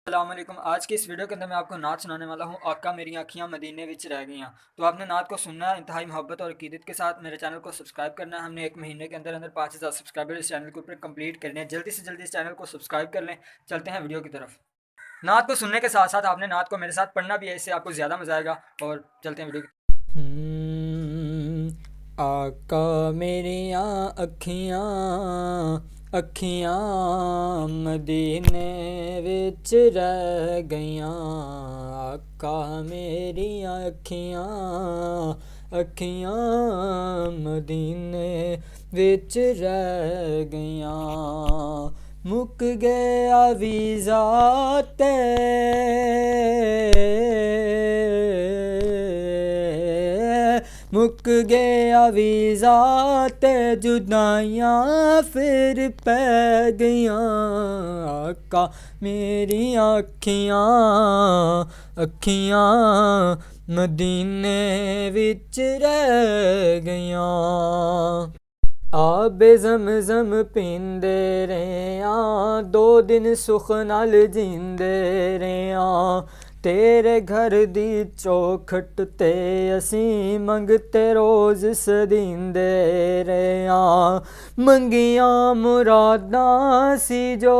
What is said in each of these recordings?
अस्सलाम वालेकुम। आज की इस वीडियो के अंदर मैं आपको नात सुनाने वाला हूँ, आका मेरी आँखियाँ मदीने विच रह गईयाँ। तो आपने नात को सुनना है इंतहाई मोहब्बत और अकीदत के साथ। मेरे चैनल को सब्सक्राइब करना है। हमने एक महीने के अंदर अंदर 5000 सब्सक्राइबर इस चैनल के ऊपर कंप्लीट करने हैं। जल्दी से जल्दी इस चैनल को सब्सक्राइब कर लें। चलते हैं वीडियो की तरफ। नात को सुनने के साथ साथ आपने नात को मेरे साथ पढ़ना भी है, इससे आपको ज़्यादा मजा आएगा। और चलते हैं वीडियो की। आका मेरियां अखियां अखियां मदीने विच रह गईयां। आका मेरियां अखियां अखियां मदीने विच रह गईयां। मुक गया वीज़ा ते मुक गया वीज़ा ते जुदाइयाँ फिर पै गईयां। आका मेरी अखियां अखियां मदीने विच रह गईयां। आबे ज़मज़म पींदे रेहां, 2 दिन सुख नाल जींदे रेहां। तेरे घर दी चौखट ते असीं मंगते रोज़ सदींदे रेहां। मंगियां मुरादां सी जो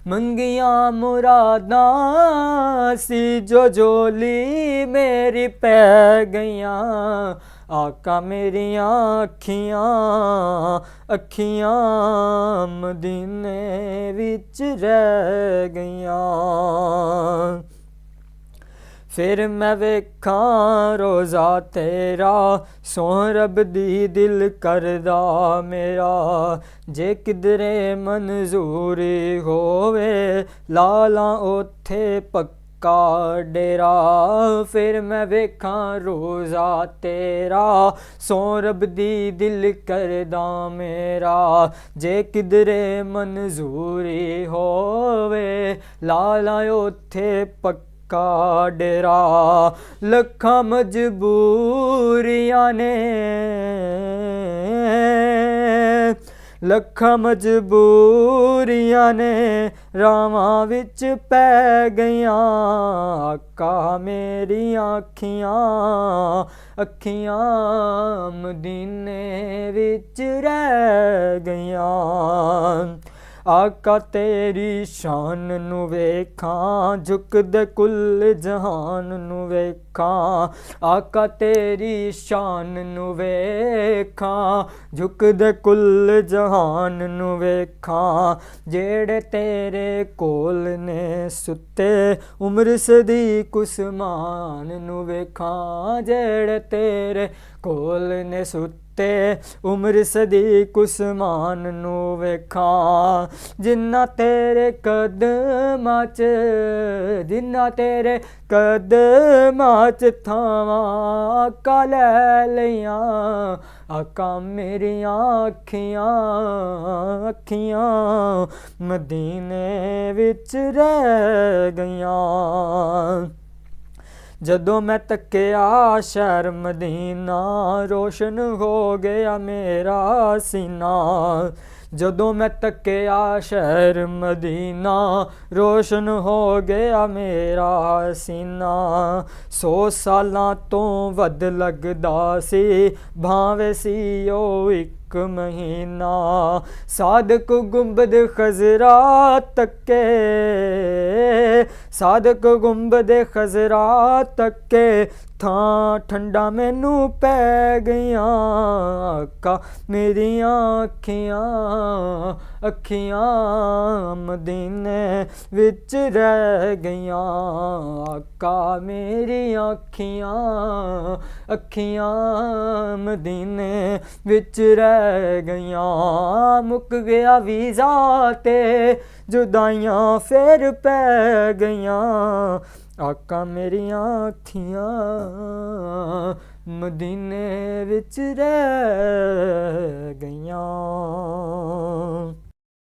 मंगियां मुरादां सी जो झोली मेरी पै गईयां। आका मेरियां अखियां अखियां मदीने विच रह गईयां। फिर मैं वेखां रोज़ा तेरा, सोह रब दी दिल करदा मेरा। जे किधरे मंजूरी होवे, लाला ओथे पक्का डेरा। फिर मैं वेखां रोज़ा तेरा, सोह रब दी दिल करदा मेरा। जे किधरे मंजूरी होवे, लाला ओथे पक्का डेरा। लखां मजबूरियां ने लखां मजबूरियां ने रावां विच पै गईयां। आका मेरी अखियां अखियां मदीने विच रह गईयां। आका तेरी शान नू वेखां, झुकदे कुल जहान नू वेखां। आका तेरी शान नू वेखां, झुकदे कुल जहान नू वेखां। जेड़े तेरे कोल ने सुते, उम्र सदीक उस्मान नू वेखां। जेड़े तेरे कोल ने सुते, उम्र सदीक उस्मान नू वेखां। जिन्ना तेरे कदमां च जिन्ना तेरे कदमां च थावां, आका लै लियां। आका मेरियां अखियां अखियां मदीने विच रह गईयां। जदों मैं तक्किया शहर मदीना, रोशन हो गया मेरा सीना। जदों मैं तक्किया शहर मदीना, रोशन हो गया मेरा सीना। 100 सालां तो वध लगदा सी, भावें सी ओ इक महीना। सादक गुंबद खजरा तक्के सादक गुंबद खजरा तक्के, थां ठंडा मैनू पै गईयां। आका मेरियां अखियां अखियां मदीने विच रह गईयां। आका मेरियां अखियां अखियां मदीने विच रह गईयां। मुक गया वीज़ा ते जुदाइयां फिर पै गईयां। आका मेरियां अखियां मदीने विच रह गईयां।